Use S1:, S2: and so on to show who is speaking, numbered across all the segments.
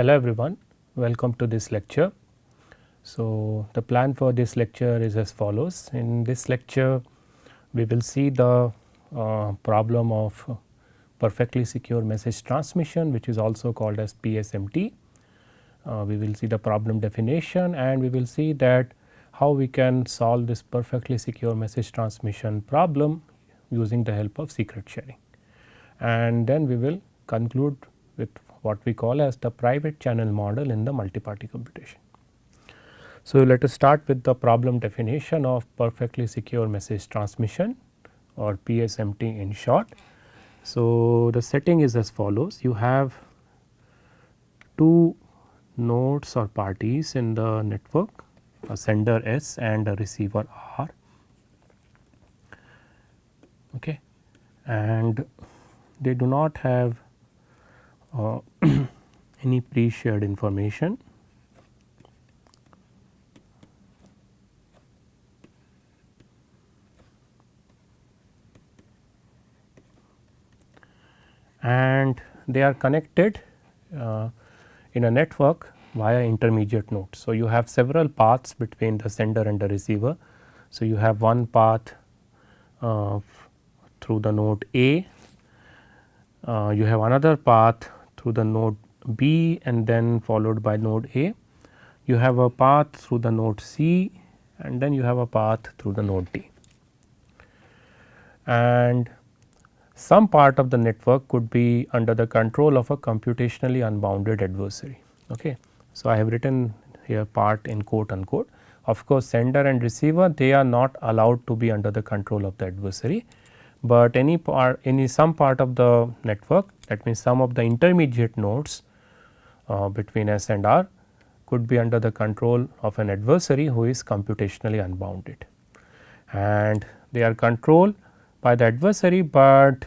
S1: Hello everyone, welcome to this lecture. So, the plan for this lecture is as follows. In this lecture, we will see the problem of perfectly secure message transmission, which is also called as PSMT. We will see the problem definition, and we will see that how we can solve this perfectly secure message transmission problem using the help of secret sharing. And then we will conclude with what we call as the private channel model in the multi-party computation. So, let us start with the problem definition of perfectly secure message transmission or PSMT in short. So, the setting is as follows. You have two nodes or parties in the network, a sender S and a receiver R, okay, and they do not have any pre-shared information. And they are connected in a network via intermediate nodes. So, you have several paths between the sender and the receiver. So, you have one path through the node A, you have another path through the node B and then followed by node A. You have a path through the node C and then you have a path through the node D. And some part of the network could be under the control of a computationally unbounded adversary. Okay. So, I have written here part in quote unquote. Of course, sender and receiver, they are not allowed to be under the control of the adversary, but some part of the network, that means some of the intermediate nodes between S and R could be under the control of an adversary who is computationally unbounded, and they are controlled by the adversary, but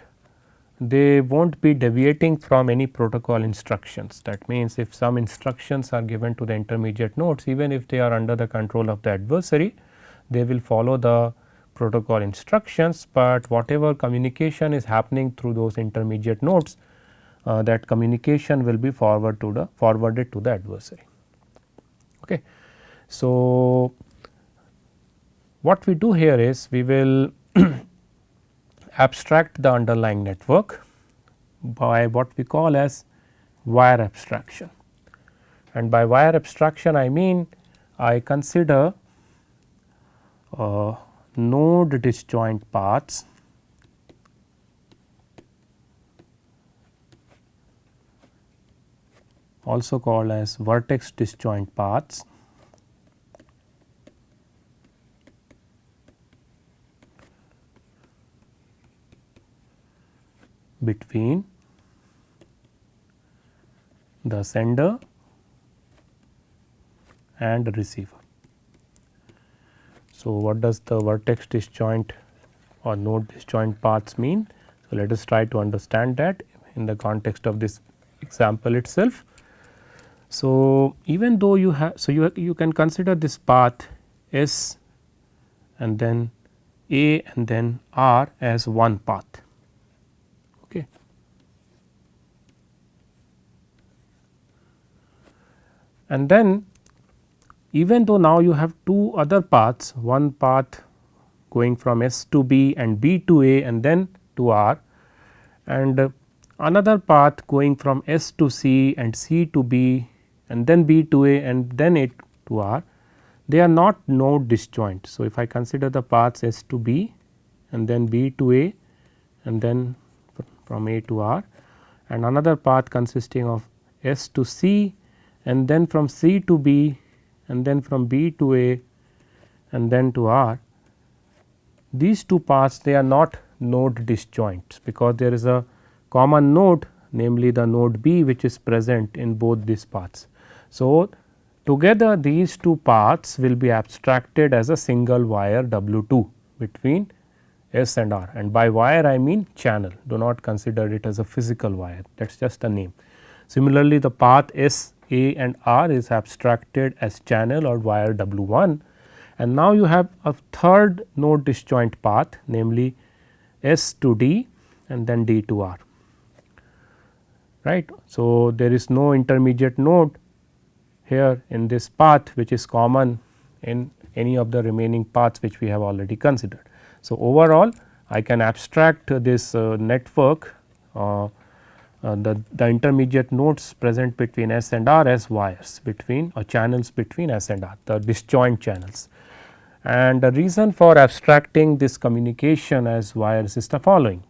S1: they will not be deviating from any protocol instructions. That means, if some instructions are given to the intermediate nodes, even if they are under the control of the adversary, they will follow the protocol instructions, but whatever communication is happening through those intermediate nodes, that communication will be forwarded to the adversary. Okay. So, what we do here is we will abstract the underlying network by what we call as wire abstraction, and by wire abstraction I mean I consider node disjoint paths also called as vertex disjoint paths between the sender and receiver. So, what does the vertex disjoint or node disjoint paths mean? So, let us try to understand that in the context of this example itself. So, even though you have, so you can consider this path S and then A and then R as one path. Okay. And then even though now you have two other paths, one path going from S to B and B to A and then to R, and another path going from S to C and C to B and then B to A and then A to R, they are not node disjoint. So, if I consider the paths S to B and then B to A and then from A to R, and another path consisting of S to C and then from C to B and then from B to A and then to R, these two paths, they are not node disjoint, because there is a common node, namely the node B, which is present in both these paths. So, together these two paths will be abstracted as a single wire W2 between S and R, and by wire I mean channel, do not consider it as a physical wire, that is just a name. Similarly, the path S, A and R is abstracted as channel or wire W1, and now you have a third node disjoint path, namely S to D and then D to R. right. So, there is no intermediate node here in this path which is common in any of the remaining paths which we have already considered. So, overall I can abstract this network the intermediate nodes present between S and R as wires between or channels between S and R, the disjoint channels. And the reason for abstracting this communication as wires is the following.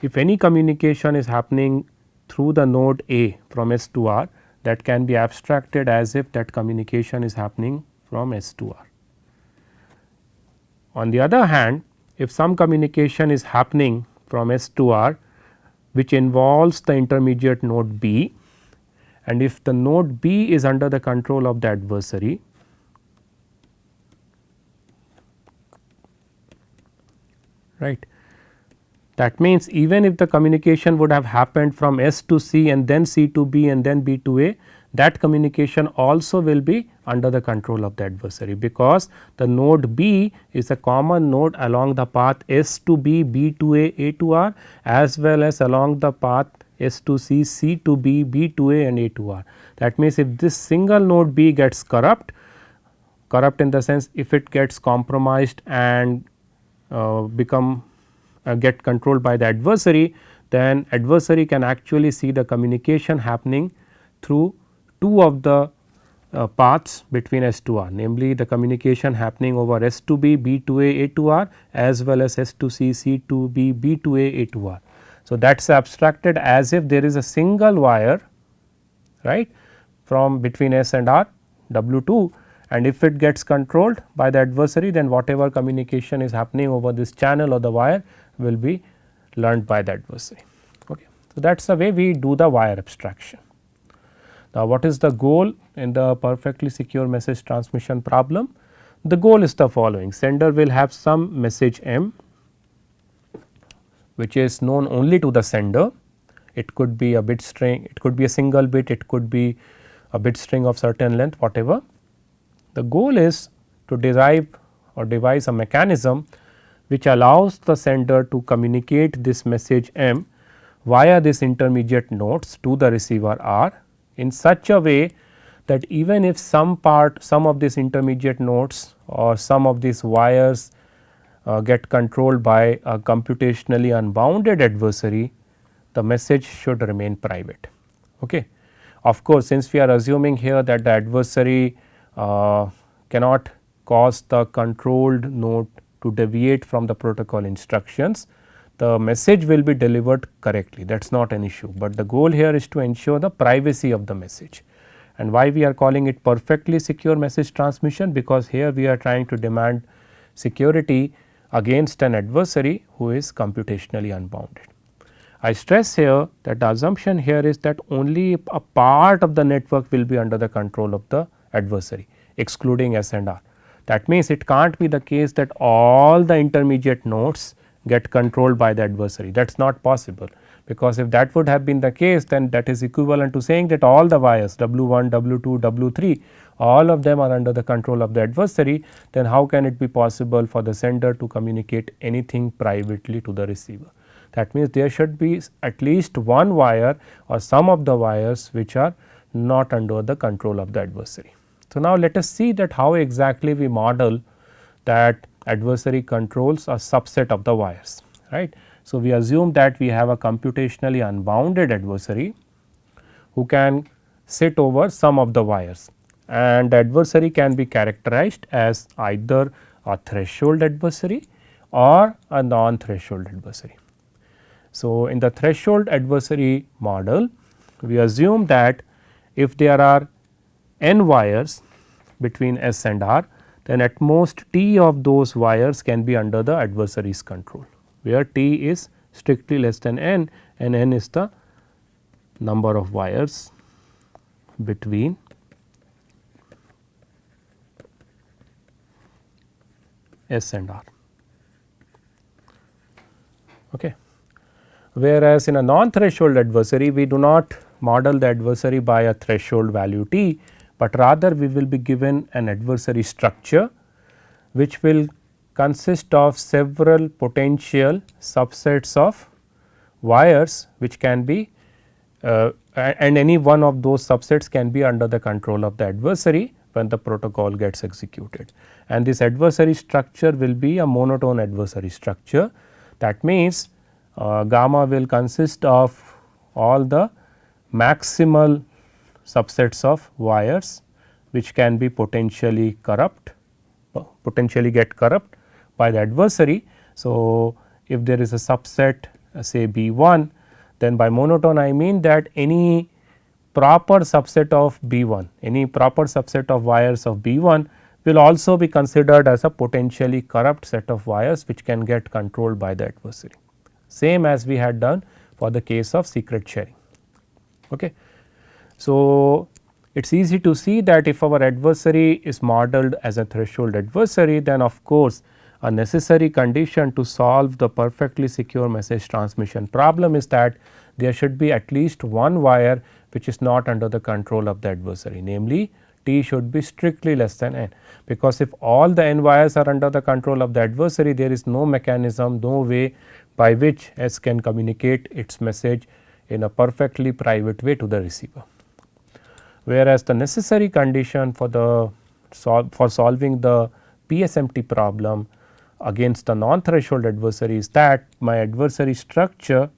S1: If any communication is happening through the node A from S to R, that can be abstracted as if that communication is happening from S to R. On the other hand, if some communication is happening from S to R which involves the intermediate node B, and if the node B is under the control of the adversary, right. That means, even if the communication would have happened from S to C and then C to B and then B to A, that communication also will be under the control of the adversary, because the node B is a common node along the path S to B, B to A to R, as well as along the path S to C, C to B, B to A and A to R. That means, if this single node B gets corrupt in the sense if it gets compromised and get controlled by the adversary, then adversary can actually see the communication happening through two of the paths between S to R, namely the communication happening over S to B, B to A to R, as well as S to C, C to B, B to A to R. So, that is abstracted as if there is a single wire, right, from between S and R W2, and if it gets controlled by the adversary, then whatever communication is happening over this channel or the wire will be learned by the adversary. Okay. So, that is the way we do the wire abstraction. Now, what is the goal in the perfectly secure message transmission problem? The goal is the following: sender will have some message M which is known only to the sender. It could be a bit string, it could be a single bit, it could be a bit string of certain length, whatever. The goal is to derive or devise a mechanism which allows the sender to communicate this message M via this intermediate nodes to the receiver R in such a way that even if some of these intermediate nodes or some of these wires get controlled by a computationally unbounded adversary, the message should remain private. Okay. Of course, since we are assuming here that the adversary cannot cause the controlled node to deviate from the protocol instructions, the message will be delivered correctly, that is not an issue, but the goal here is to ensure the privacy of the message. And why we are calling it perfectly secure message transmission? Because here we are trying to demand security against an adversary who is computationally unbounded. I stress here that the assumption here is that only a part of the network will be under the control of the adversary, excluding S and R. That means, it can't be the case that all the intermediate nodes get controlled by the adversary, that is not possible, because if that would have been the case, then that is equivalent to saying that all the wires W1, W2, W3, all of them are under the control of the adversary. Then how can it be possible for the sender to communicate anything privately to the receiver? That means, there should be at least one wire or some of the wires which are not under the control of the adversary. So, now let us see that how exactly we model that adversary controls a subset of the wires, right. So, we assume that we have a computationally unbounded adversary who can sit over some of the wires, and the adversary can be characterized as either a threshold adversary or a non-threshold adversary. So, in the threshold adversary model, we assume that if there are n wires between S and R, then at most T of those wires can be under the adversary's control, where T is strictly less than n and n is the number of wires between S and R. Okay. Whereas, in a non-threshold adversary, we do not model the adversary by a threshold value T, but rather we will be given an adversary structure which will consist of several potential subsets of wires which can be and any one of those subsets can be under the control of the adversary when the protocol gets executed. And this adversary structure will be a monotone adversary structure. That means, gamma will consist of all the maximal subsets of wires which can be potentially corrupt, potentially get corrupt by the adversary. So, if there is a subset say B 1, then by monotone I mean that any proper subset of B 1, any proper subset of wires of B 1 will also be considered as a potentially corrupt set of wires which can get controlled by the adversary, same as we had done for the case of secret sharing. Okay. So, it is easy to see that if our adversary is modeled as a threshold adversary, then of course, a necessary condition to solve the perfectly secure message transmission problem is that there should be at least one wire which is not under the control of the adversary, namely T should be strictly less than n, because if all the n wires are under the control of the adversary, there is no mechanism, no way by which S can communicate its message in a perfectly private way to the receiver. Whereas, the necessary condition for the solving the PSMT problem against the non-threshold adversary is that my adversary structure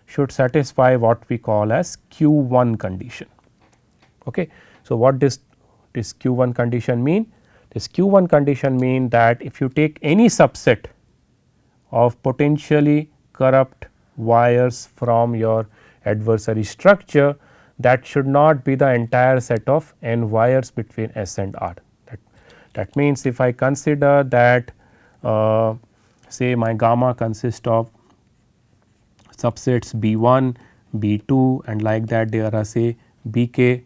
S1: should satisfy what we call as Q1 condition. Okay. So, what does this Q1 condition mean? This Q1 condition mean that if you take any subset of potentially corrupt wires from your adversary structure, that should not be the entire set of n wires between S and R. That means, if I consider that say my gamma consists of subsets B 1, B 2 and like that there are say B k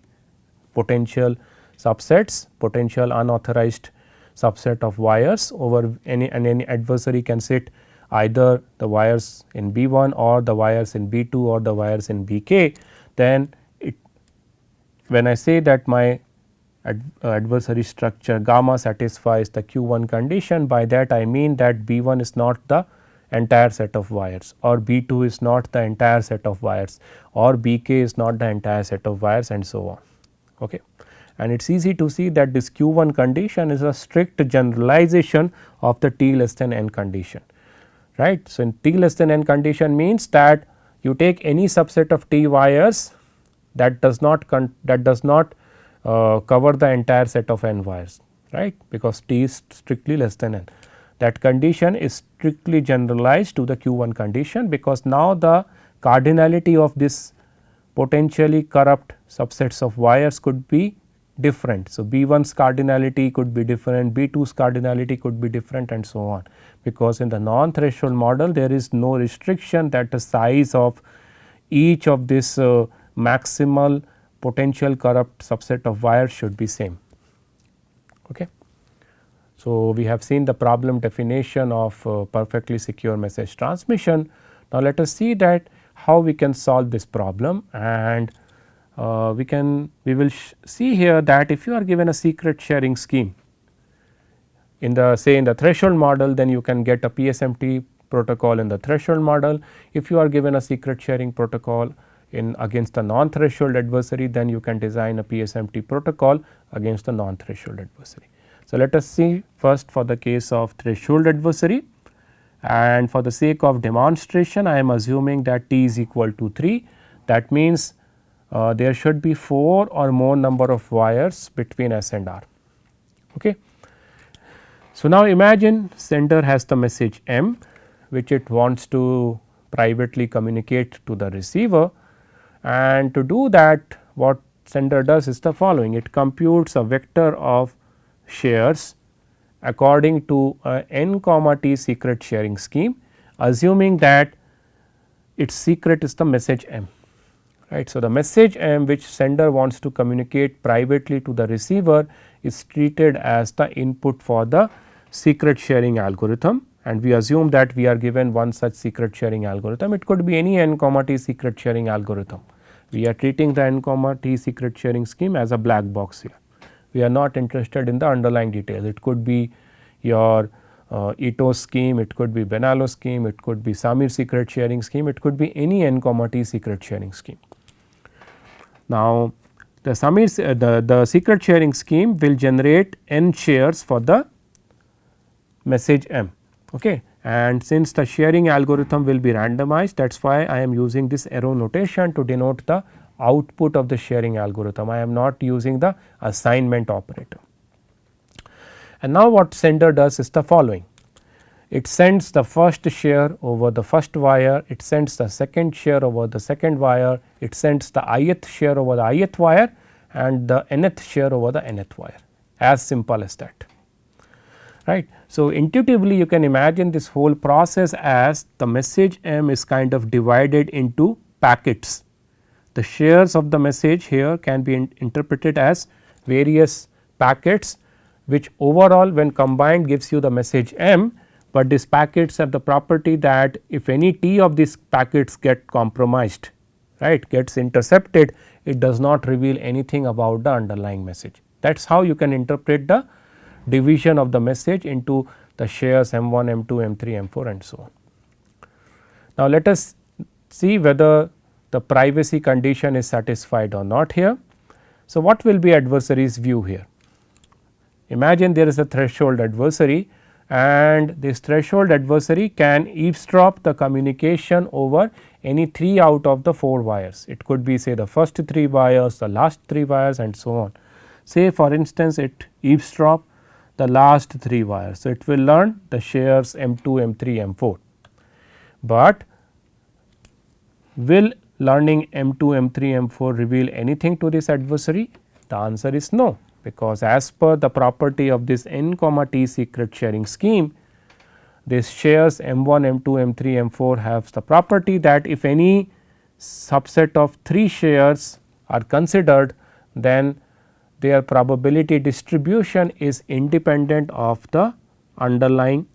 S1: potential subsets, potential unauthorized subset of wires over any, and any adversary can sit either the wires in B 1 or the wires in B 2 or the wires in B k, then when I say that my adversary structure gamma satisfies the Q1 condition, by that I mean that B 1 is not the entire set of wires, or B 2 is not the entire set of wires, or B k is not the entire set of wires, and so on. Okay. And it is easy to see that this Q1 condition is a strict generalization of the T less than n condition, right. So, in T less than n condition means that you take any subset of T wires that does not cover the entire set of n wires, right, because T is strictly less than n. That condition is strictly generalized to the Q1 condition, because now the cardinality of this potentially corrupt subsets of wires could be different. So, B 1's cardinality could be different, B 2's cardinality could be different, and so on, because in the non-threshold model there is no restriction that the size of each of this maximal potential corrupt subset of wires should be same. Okay. So, we have seen the problem definition of perfectly secure message transmission. Now, let us see that how we can solve this problem, and we will see here that if you are given a secret sharing scheme in the say in the threshold model, then you can get a PSMT protocol in the threshold model. If you are given a secret sharing protocol in against the non-threshold adversary, then you can design a PSMT protocol against the non-threshold adversary. So, let us see first for the case of threshold adversary, and for the sake of demonstration I am assuming that T is equal to 3. That means, there should be 4 or more number of wires between S and R. Okay. So, now imagine sender has the message M which it wants to privately communicate to the receiver, and to do that what sender does is the following: it computes a vector of shares according to a n comma t secret sharing scheme, assuming that its secret is the message M, right. So, the message M which sender wants to communicate privately to the receiver is treated as the input for the secret sharing algorithm, and we assume that we are given one such secret sharing algorithm. It could be any n comma t secret sharing algorithm. We are treating the n comma t secret sharing scheme as a black box here. We are not interested in the underlying details. It could be your Ito scheme, it could be Benalo scheme, it could be Samir secret sharing scheme, it could be any n comma t secret sharing scheme. Now, the secret sharing scheme will generate n shares for the message m. Okay. And since the sharing algorithm will be randomized, that is why I am using this arrow notation to denote the output of the sharing algorithm. I am not using the assignment operator. And now what sender does is the following. It sends the first share over the first wire, it sends the second share over the second wire, it sends the ith share over the ith wire and the nth share over the nth wire, as simple as that. Right. So, intuitively you can imagine this whole process as the message m is kind of divided into packets. The shares of the message here can be interpreted as various packets, which overall when combined gives you the message m, but these packets have the property that if any t of these packets get compromised, right, gets intercepted, it does not reveal anything about the underlying message. That is how you can interpret the division of the message into the shares m1, m2, m3, m4 and so on. Now, let us see whether the privacy condition is satisfied or not here. So, what will be adversary's view here? Imagine there is a threshold adversary and this threshold adversary can eavesdrop the communication over any 3 out of the 4 wires. It could be say the first 3 wires, the last 3 wires and so on. Say for instance, it eavesdrop the last 3 wires. So, it will learn the shares m2, m3, m4, but will learning m2, m3, m4 reveal anything to this adversary? The answer is no, because as per the property of this n comma t secret sharing scheme, this shares m1, m2, m3, m4 have the property that if any subset of 3 shares are considered, then their probability distribution is independent of the underlying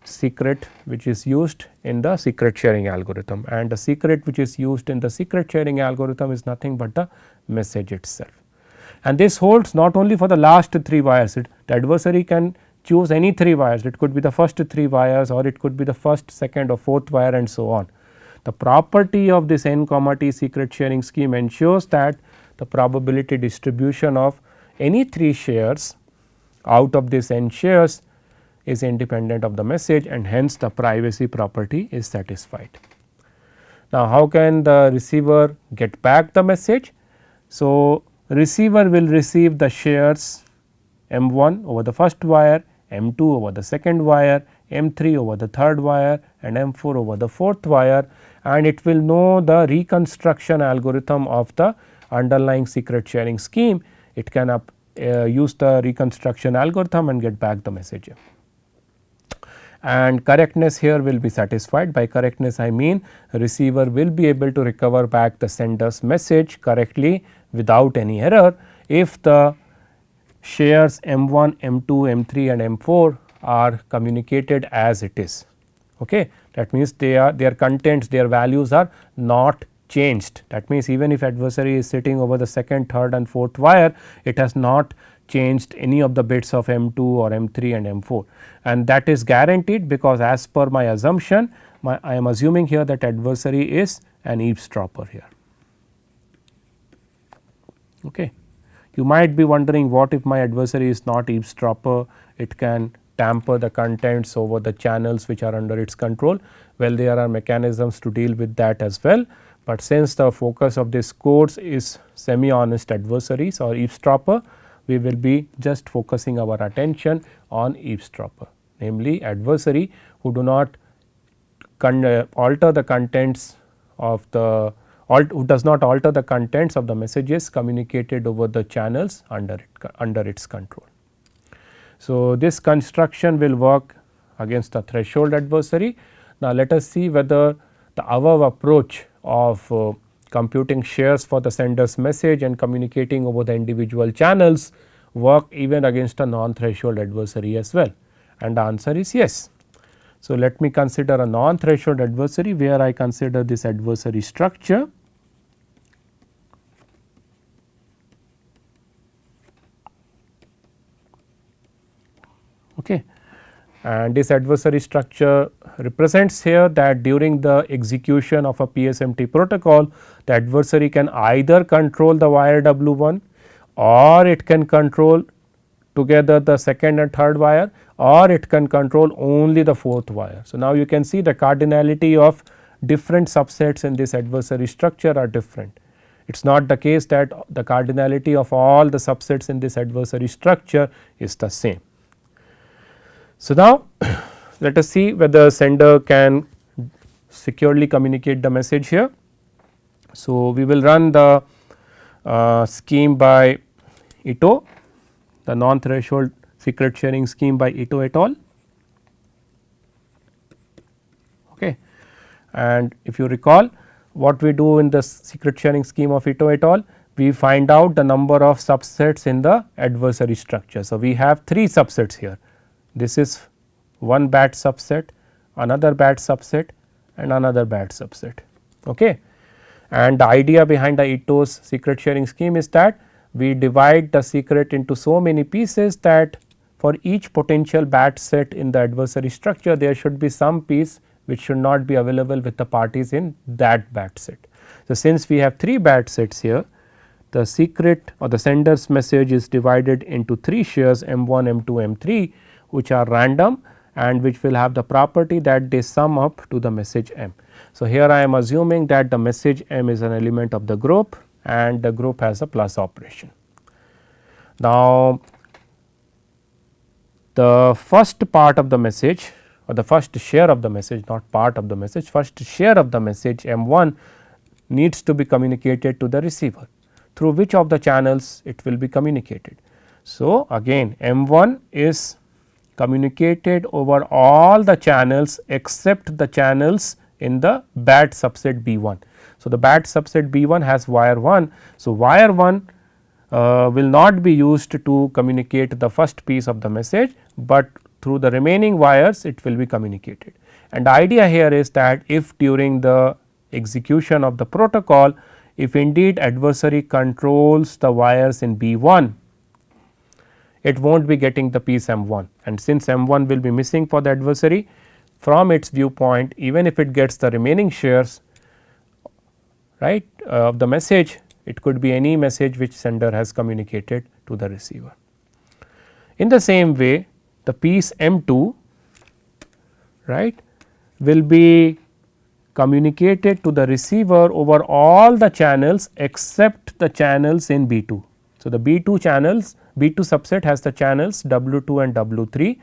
S1: secret which is used in the secret sharing algorithm, and the secret which is used in the secret sharing algorithm is nothing but the message itself. And this holds not only for the last 3 wires, the adversary can choose any 3 wires, it could be the first 3 wires or it could be the first, second or fourth wire and so on. The property of this n comma t secret sharing scheme ensures that the probability distribution of any 3 shares out of this n shares is independent of the message, and hence the privacy property is satisfied. Now, how can the receiver get back the message? So, receiver will receive the shares m1 over the first wire, m2 over the second wire, m3 over the third wire and m4 over the fourth wire, and it will know the reconstruction algorithm of the underlying secret sharing scheme. It can use the reconstruction algorithm and get back the message. And correctness here will be satisfied. By correctness I mean receiver will be able to recover back the sender's message correctly without any error if the shares m1, m2, m3 and m4 are communicated as it is. Okay. That means their contents, their values are not changed. That means even if adversary is sitting over the second, third and fourth wire, it has not changed any of the bits of m2 or m3 and m4, and that is guaranteed because as per my assumption, I am assuming here that adversary is an eavesdropper here. Okay. You might be wondering, what if my adversary is not eavesdropper, it can tamper the contents over the channels which are under its control. Well, there are mechanisms to deal with that as well, but since the focus of this course is semi honest adversaries or eavesdropper, we will be just focusing our attention on eavesdropper, namely adversary who do not alter the contents of the who does not alter the contents of the messages communicated over the channels under its control. So, this construction will work against the threshold adversary. Now, let us see whether the above approach of computing shares for the sender's message and communicating over the individual channels work even against a non-threshold adversary as well, and the answer is yes. So, let me consider a non-threshold adversary where I consider this adversary structure. Okay. And this adversary structure represents here that during the execution of a PSMT protocol, the adversary can either control the wire W1 or it can control together the second and third wire, or it can control only the fourth wire. So, now you can see the cardinality of different subsets in this adversary structure are different. It is not the case that the cardinality of all the subsets in this adversary structure is the same. So, now let us see whether sender can securely communicate the message here. So, we will run the scheme by Ito, the non-threshold secret sharing scheme by Ito et al. Okay. And if you recall what we do in the secret sharing scheme of Ito et al, we find out the number of subsets in the adversary structure. So, we have 3 subsets here. This is one bad subset, another bad subset and another bad subset. Okay. And the idea behind the Ito's secret sharing scheme is that we divide the secret into so many pieces that for each potential bad set in the adversary structure, there should be some piece which should not be available with the parties in that bad set. So, since we have 3 bad sets here, the secret or the sender's message is divided into 3 shares M1, M2, M3, which are random and which will have the property that they sum up to the message M. So, here I am assuming that the message M is an element of the group and the group has a plus operation. Now, the first part of the message or the first share of the message, not part of the message, first share of the message M1 needs to be communicated to the receiver, through which of the channels it will be communicated. So, again M1 is communicated over all the channels except the channels in the bad subset B1. So, the bad subset B1 has wire 1. So, wire 1 will not be used to communicate the first piece of the message, but through the remaining wires it will be communicated. And the idea here is that if during the execution of the protocol, if indeed adversary controls the wires in B1, it will not be getting the piece M1, and since M1 will be missing for the adversary, from its viewpoint, even if it gets the remaining shares right of the message, it could be any message which sender has communicated to the receiver. In the same way, the piece M2 right will be communicated to the receiver over all the channels except the channels in B2. So, the B2 channels, B2 subset has the channels W2 and W3.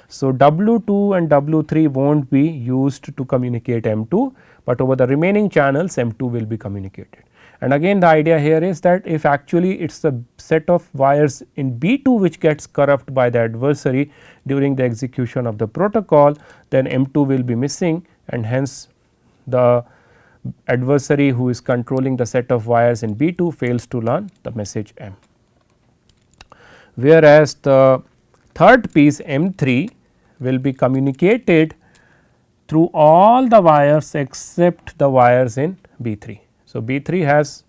S1: So, W2 and W3 will not be used to communicate M2, but over the remaining channels M2 will be communicated. And again the idea here is that if actually it is the set of wires in B2 which gets corrupt by the adversary during the execution of the protocol, then M2 will be missing and hence the adversary who is controlling the set of wires in B2 fails to learn the message M. Whereas, the third piece M3 will be communicated through all the wires except the wires in B3. So, B3 has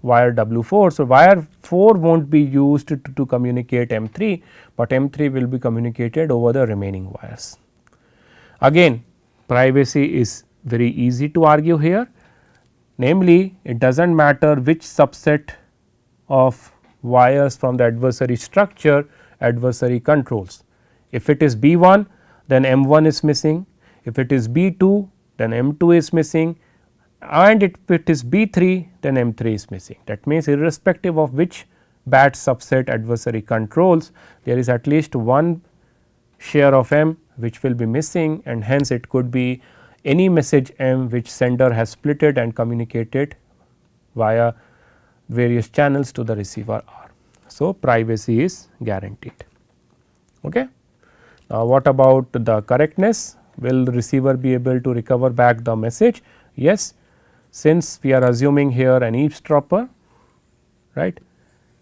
S1: wire W4. So, wire 4 will not be used to communicate M3, but M3 will be communicated over the remaining wires. Again privacy is very easy to argue here, namely it does not matter which subset of wires from the adversary structure adversary controls. If it is B1 then M1 is missing, if it is B2 then M2 is missing, and if it is B3 then M3 is missing. That means, irrespective of which bad subset adversary controls, there is at least one share of M which will be missing, and hence it could be any message M which sender has splitted and communicated via various channels to the receiver R. So, privacy is guaranteed. Okay. Now, what about the correctness? Will the receiver be able to recover back the message? Yes, since we are assuming here an eavesdropper, right,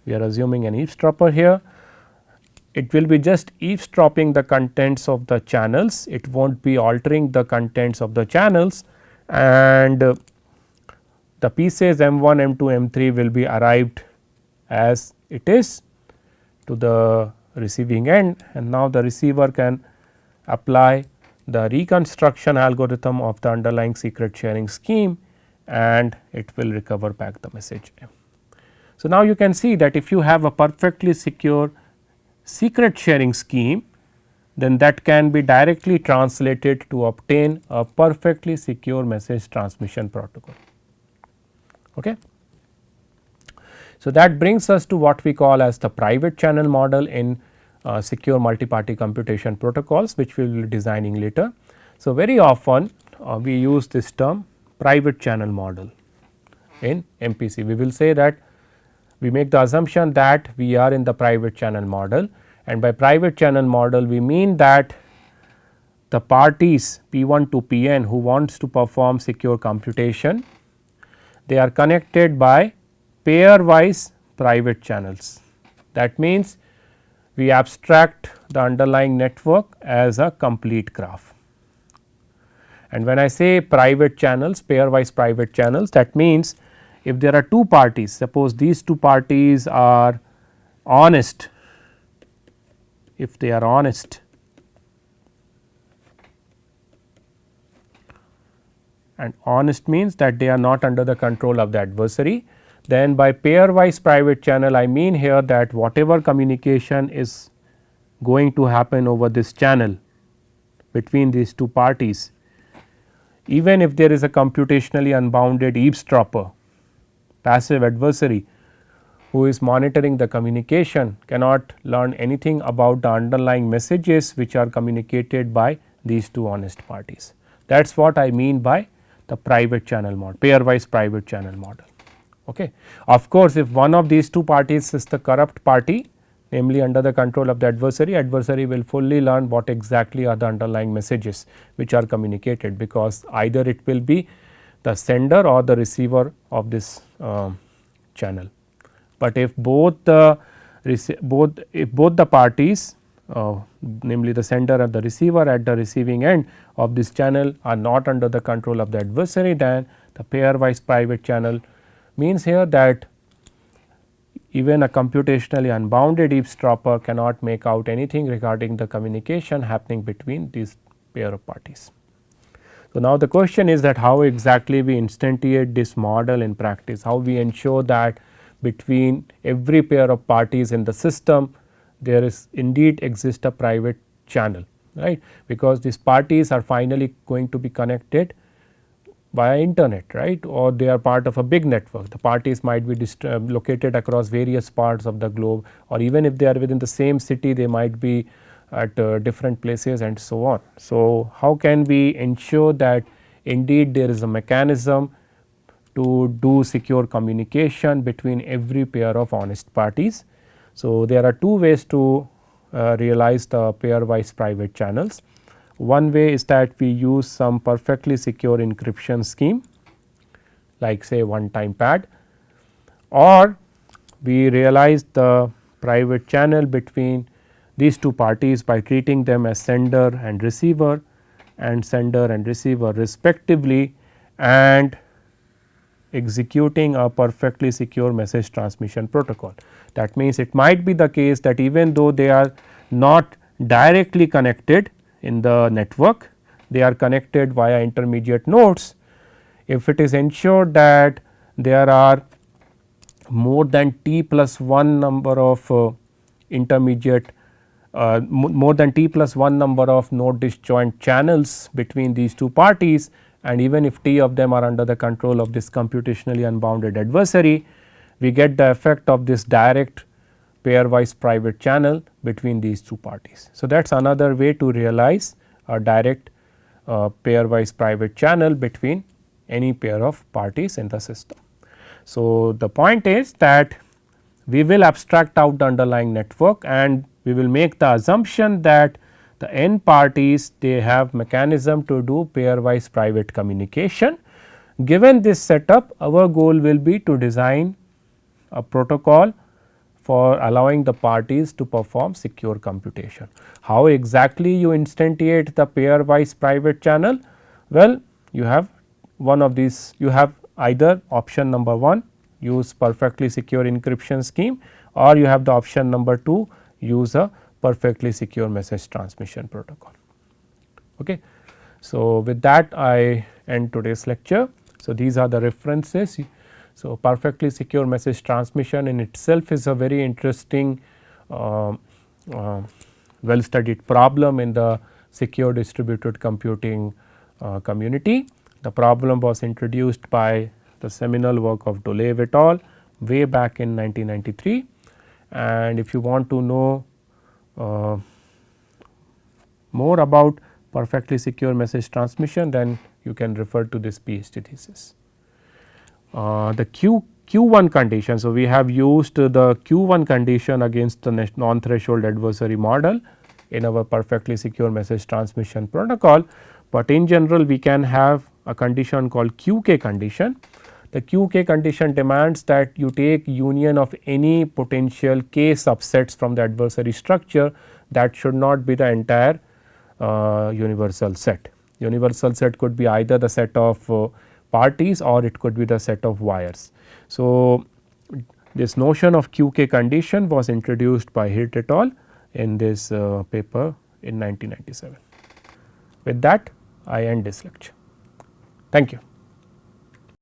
S1: we are assuming an eavesdropper here, it will be just eavesdropping the contents of the channels, it will not be altering the contents of the channels, and the pieces M1, M2, M3 will be arrived as it is to the receiving end, and now the receiver can apply the reconstruction algorithm of the underlying secret sharing scheme and it will recover back the message M. So, now you can see that if you have a perfectly secure secret sharing scheme, then that can be directly translated to obtain a perfectly secure message transmission protocol. Okay. So, that brings us to what we call as the private channel model in secure multi-party computation protocols, which we will be designing later. So, very often we use this term private channel model in MPC. We will say that we make the assumption that we are in the private channel model, and by private channel model we mean that the parties P1 to Pn who wants to perform secure computation, they are connected by pairwise private channels. That means, we abstract the underlying network as a complete graph. And when I say private channels, pairwise private channels, that means if there are two parties, suppose these two parties are honest, if they are honest and honest means that they are not under the control of the adversary, then by pairwise private channel I mean here that whatever communication is going to happen over this channel between these two parties, even if there is a computationally unbounded eavesdropper, passive adversary who is monitoring the communication, cannot learn anything about the underlying messages which are communicated by these two honest parties. That is what I mean by the private channel model, pairwise private channel model. Okay. Of course, if one of these two parties is the corrupt party, namely under the control of the adversary, adversary will fully learn what exactly are the underlying messages which are communicated, because either it will be the sender or the receiver of this channel. But if both the parties namely the sender and the receiver at the receiving end of this channel are not under the control of the adversary, then the pairwise private channel means here that even a computationally unbounded eavesdropper cannot make out anything regarding the communication happening between these pair of parties. So, now the question is that how exactly we instantiate this model in practice, how we ensure that between every pair of parties in the system there is indeed exist a private channel, right, because these parties are finally going to be connected via internet, right, or they are part of a big network. The parties might be located across various parts of the globe, or even if they are within the same city they might be at different places and so on. So, how can we ensure that indeed there is a mechanism to do secure communication between every pair of honest parties? So, there are two ways to realize the pairwise private channels. One way is that we use some perfectly secure encryption scheme like say one time pad, or we realize the private channel between these two parties by treating them as sender and receiver respectively, and executing a perfectly secure message transmission protocol. That means, it might be the case that even though they are not directly connected in the network, they are connected via intermediate nodes. If it is ensured that there are more than t plus 1 number of intermediate more than t plus 1 number of node disjoint channels between these two parties, and even if t of them are under the control of this computationally unbounded adversary, we get the effect of this direct pairwise private channel between these two parties. So, that is another way to realize a direct pairwise private channel between any pair of parties in the system. So, the point is that we will abstract out the underlying network and we will make the assumption that the n parties they have mechanism to do pairwise private communication. Given this setup, our goal will be to design a protocol for allowing the parties to perform secure computation. How exactly you instantiate the pairwise private channel? Well, you have one of these, you have either option number 1, use perfectly secure encryption scheme, or you have the option number 2, use a perfectly secure message transmission protocol. Okay. So, with that I end today's lecture. So, these are the references. So, perfectly secure message transmission in itself is a very interesting well studied problem in the secure distributed computing community. The problem was introduced by the seminal work of Dolev et al. Way back in 1993, and if you want to know more about perfectly secure message transmission, then you can refer to this PhD thesis. The Q1 condition. So, we have used the Q1 condition against the non threshold adversary model in our perfectly secure message transmission protocol, but in general we can have a condition called QK condition. The QK condition demands that you take union of any potential k subsets from the adversary structure, that should not be the entire universal set. Universal set could be either the set of parties or it could be the set of wires. So, this notion of QK condition was introduced by Hirt et al. In this paper in 1997. With that I end this lecture. Thank you.